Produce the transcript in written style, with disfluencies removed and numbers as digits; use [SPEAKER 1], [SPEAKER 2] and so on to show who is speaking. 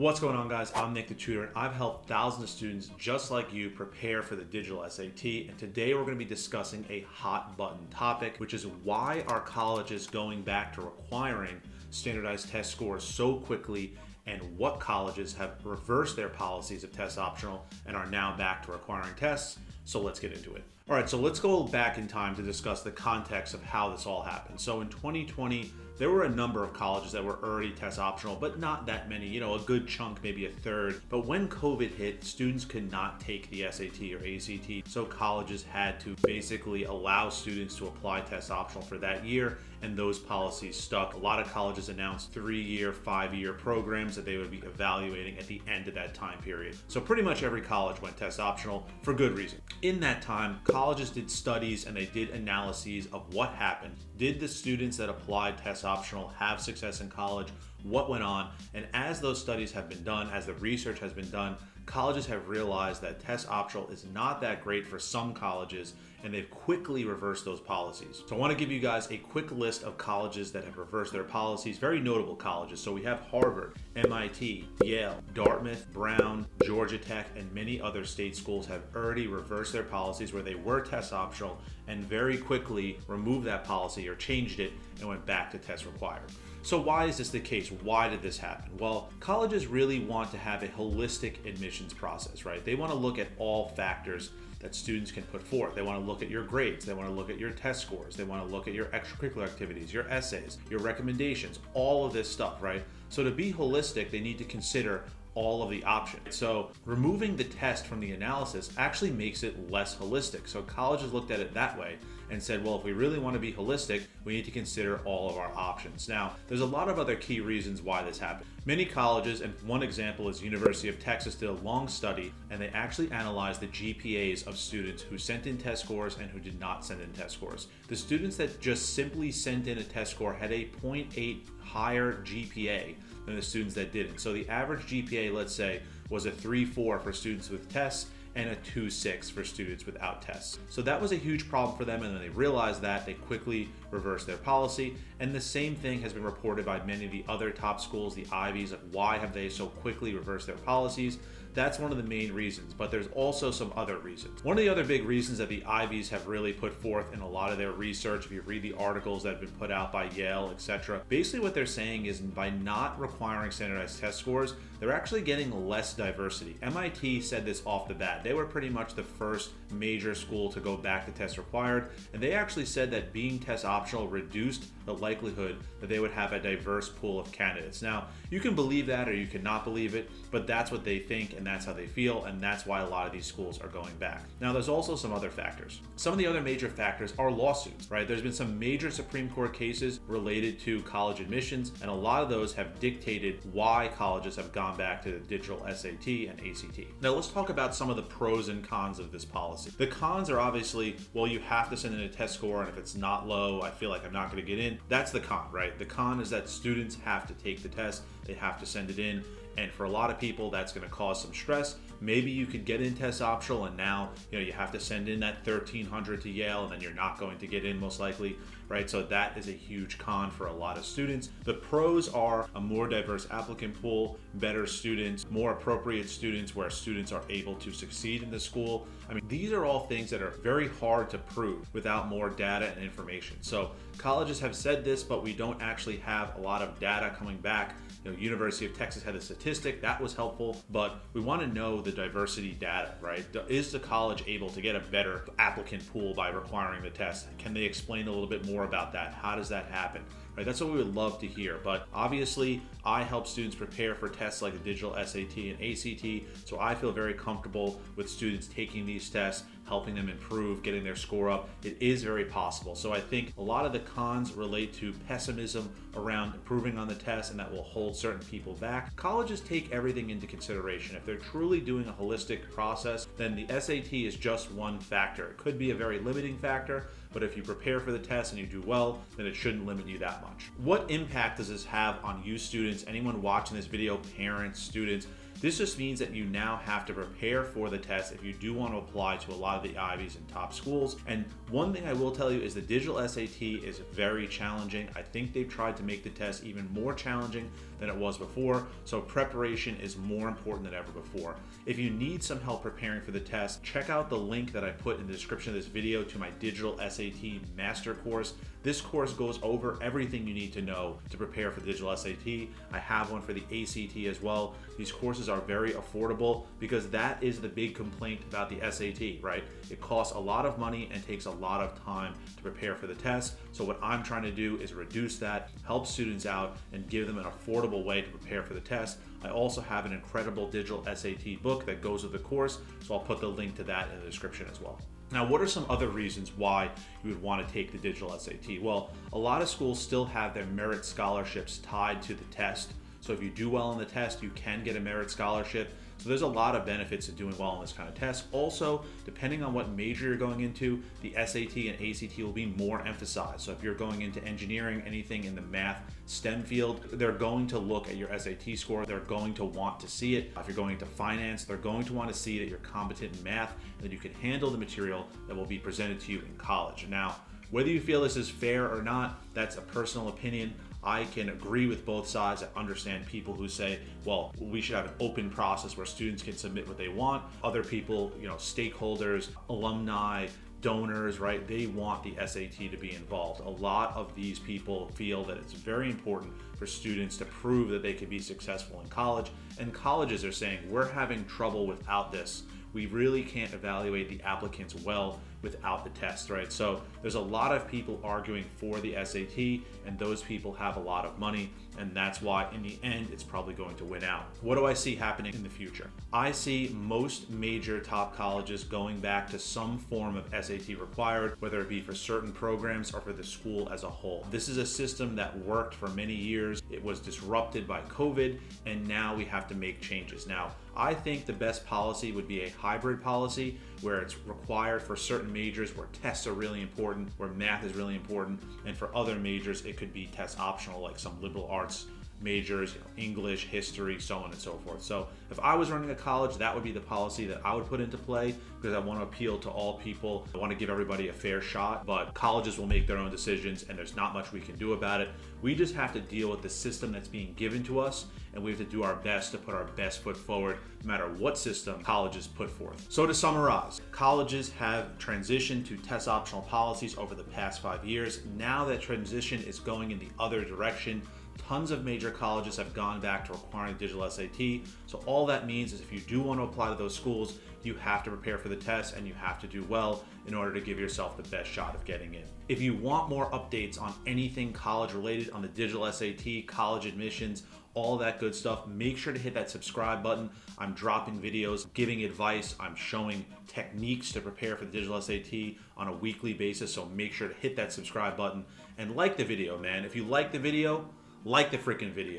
[SPEAKER 1] What's going on, guys? I'm Nick the Tutor, and I've helped thousands of students just like you prepare for the digital SAT. And today we're going to be discussing a hot button topic, which is why are colleges going back to requiring standardized test scores so quickly, and what colleges have reversed their policies of test optional and are now back to requiring tests. So let's get into it. All right, so let's go back in time to discuss the context of how this all happened. So in 2020, there were a number of colleges that were already test optional, but not that many, a good chunk, maybe a third. But when COVID hit, students could not take the SAT or ACT, so colleges had to basically allow students to apply test optional for that year, and those policies stuck. A lot of colleges announced 3-year, 5-year programs that they would be evaluating at the end of that time period. So pretty much every college went test optional for good reason. In that time, colleges did studies and they did analyses of what happened. Did the students that applied test optional have success in college? What went on? And as those studies have been done, as the research has been done, colleges have realized that test optional is not that great for some colleges, and they've quickly reversed those policies. So I want to give you guys a quick list of colleges that have reversed their policies, very notable colleges. So we have Harvard, MIT, Yale, Dartmouth, Brown, Georgia Tech, and many other state schools have already reversed their policies where they were test optional and very quickly removed that policy or changed it and went back to test required. So why is this the case? Why did this happen? Well, colleges really want to have a holistic admissions process, right? They want to look at all factors that students can put forth. They want to look at your grades. They want to look at your test scores. They want to look at your extracurricular activities, your essays, your recommendations, all of this stuff, right? So to be holistic, they need to consider all of the options. So removing the test from the analysis actually makes it less holistic. So colleges looked at it that way and said, well, if we really want to be holistic, we need to consider all of our options. Now, there's a lot of other key reasons why this happened. Many colleges, and one example is University of Texas, did a long study and they actually analyzed the GPAs of students who sent in test scores and who did not send in test scores. The students that just simply sent in a test score had a 0.8 higher GPA than the students that didn't. So the average GPA, let's say, was a 3.4 for students with tests and a 2.6 for students without tests. So that was a huge problem for them, and then they realized that. They quickly reversed their policy, and the same thing has been reported by many of the other top schools, the Ivies. Like, why have they so quickly reversed their policies? That's one of the main reasons, but there's also some other reasons. One of the other big reasons that the Ivies have really put forth in a lot of their research, if you read the articles that have been put out by Yale, etc., basically what they're saying is by not requiring standardized test scores, they're actually getting less diversity. MIT said this off the bat. They were pretty much the first major school to go back to test required, and they actually said that being test optional reduced the likelihood that they would have a diverse pool of candidates. Now, you can believe that or you cannot believe it, but that's what they think and that's how they feel, and that's why a lot of these schools are going back. Now, there's also some other factors. Some of the other major factors are lawsuits, right? There's been some major Supreme Court cases related to college admissions, and a lot of those have dictated why colleges have gone back to the digital SAT and ACT. Now, let's talk about some of the pros and cons of this policy. The cons are obviously, well, you have to send in a test score, and if it's not low, I feel like I'm not going to get in. That's the con, right? The con is that students have to take the test, they have to send it in, and for a lot of people, that's going to cause some stress. Maybe you could get in test optional, and now you have to send in that 1,300 to Yale, and then you're not going to get in most likely, right? So that is a huge con for a lot of students. The pros are a more diverse applicant pool, better students, more appropriate students where students are able to succeed in the school. I mean, these are all things that are very hard to prove without more data and information. So colleges have said this, but we don't actually have a lot of data coming back. University of Texas had a statistic that was helpful, but we want to know the diversity data, right? Is the college able to get a better applicant pool by requiring the test? Can they explain a little bit more about that? How does that happen? Right? That's what we would love to hear. But obviously, I help students prepare for tests like the digital SAT and ACT, so I feel very comfortable with students taking these tests, helping them improve, getting their score up. It is very possible. So I think a lot of the cons relate to pessimism around improving on the test, and that will hold certain people back. Colleges take everything into consideration. If they're truly doing a holistic process, then the SAT is just one factor. It could be a very limiting factor, but if you prepare for the test and you do well, then it shouldn't limit you that much. What impact does this have on you students, anyone watching this video, parents, students? This just means that you now have to prepare for the test if you do want to apply to a lot of the Ivies and top schools. And one thing I will tell you is the digital SAT is very challenging. I think they've tried to make the test even more challenging than it was before, so preparation is more important than ever before. If you need some help preparing for the test, check out the link that I put in the description of this video to my digital SAT master course. This course goes over everything you need to know to prepare for the digital SAT. I have one for the ACT as well. These courses are very affordable because that is the big complaint about the SAT, right? It costs a lot of money and takes a lot of time to prepare for the test. So what I'm trying to do is reduce that, help students out, and give them an affordable way to prepare for the test. I also have an incredible digital SAT book that goes with the course, so I'll put the link to that in the description as well. Now, what are some other reasons why you would want to take the digital SAT? Well, a lot of schools still have their merit scholarships tied to the test. So if you do well on the test, you can get a merit scholarship. So there's a lot of benefits to doing well on this kind of test. Also, depending on what major you're going into, the SAT and ACT will be more emphasized. So if you're going into engineering, anything in the math STEM field, they're going to look at your SAT score. They're going to want to see it. If you're going into finance, they're going to want to see that you're competent in math and that you can handle the material that will be presented to you in college. Now, whether you feel this is fair or not, that's a personal opinion. I can agree with both sides. I understand people who say, well, we should have an open process where students can submit what they want. Other people, stakeholders, alumni, donors, right? They want the SAT to be involved. A lot of these people feel that it's very important for students to prove that they can be successful in college. And colleges are saying, we're having trouble without this. We really can't evaluate the applicants well without the test, right? So there's a lot of people arguing for the SAT, and those people have a lot of money, and that's why in the end it's probably going to win out. What do I see happening in the future? I see most major top colleges going back to some form of SAT required, whether it be for certain programs or for the school as a whole. This is a system that worked for many years. It was disrupted by COVID, and now we have to make changes. Now, I think the best policy would be a hybrid policy where it's required for certain majors where tests are really important, where math is really important, and for other majors it could be test optional, like some liberal arts majors, English, history, so on and so forth. So if I was running a college, that would be the policy that I would put into play because I want to appeal to all people. I want to give everybody a fair shot, but colleges will make their own decisions and there's not much we can do about it. We just have to deal with the system that's being given to us, and we have to do our best to put our best foot forward no matter what system colleges put forth. So to summarize, colleges have transitioned to test optional policies over the past 5 years. Now that transition is going in the other direction. Tons of major colleges have gone back to requiring digital SAT. So all that means is if you do want to apply to those schools, you have to prepare for the test and you have to do well in order to give yourself the best shot of getting in. If you want more updates on anything college related on the digital SAT, college admissions, all that good stuff, make sure to hit that subscribe button. I'm dropping videos, giving advice. I'm showing techniques to prepare for the digital SAT on a weekly basis. So make sure to hit that subscribe button and like the video, man. If you like the video, like the freaking video.